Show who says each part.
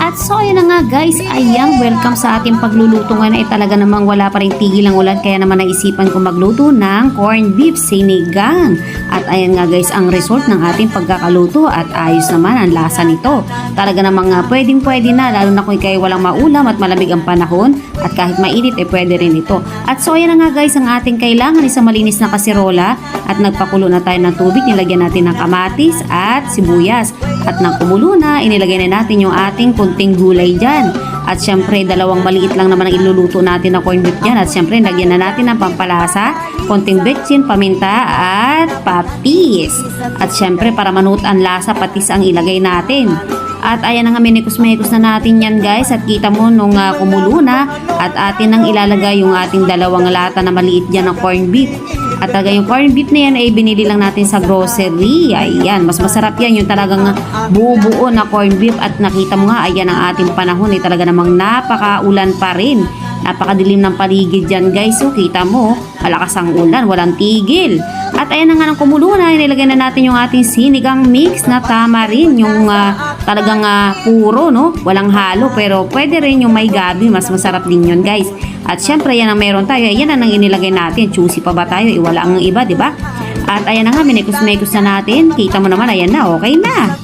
Speaker 1: At so ayun na nga guys, ayan, welcome sa ating pagluluto ngayon. Ay talaga namang wala pa rin tigil ang ulan, kaya naman naisipan ko magluto ng corned beef sinigang. At ayan nga guys, ang result ng ating pagkakaluto at ayos naman ang lasa nito. Talaga namang pwedeng pwede na, lalo na kung kayo walang maulam at malamig ang panahon, at kahit mainit pwede rin ito. At so ayan na nga guys, ang ating kailangan isang malinis na kaserola, at nagpakulo na tayo ng tubig, nilagyan natin ng kamatis at sibuyas. At nang kumulo na, inilagay na natin yung ating kunting gulay dyan. At syempre, dalawang maliit lang naman ang iluluto natin na corned beef dyan. At syempre, lagyan na natin ng pampalasa, konting betchin, paminta, at papis. At syempre, para manuot ang lasa, patis ang ilagay natin. At ayan na nga, minikus-mekos na natin yan guys. At kita mo nung kumulo na, at atin nang ilalagay yung ating dalawang lata na maliit dyan ng corned beef. At talaga yung corned beef na yan ay binili lang natin sa grocery. Ayan, mas masarap yan yung talagang buo-buo na corned beef. At nakita mo nga, ayan ang ating panahon ay talaga namang napakaulan pa rin. Napakadilim ng paligid dyan guys. So kita mo, malakas ang ulan, walang tigil. At ayan na nga ng kumulo na, inilagay na natin yung ating sinigang mix na tamarin. Yung talagang puro, no? Walang halo, pero pwede rin yung may gabi. Mas masarap din yun guys. At syempre, yan ang meron tayo. Yan ang inilagay natin. Choosy pa ba tayo? Wala ang iba, di ba? At ayan na nga, minikus-mekos na natin. Kita mo naman, ayan na, okay na.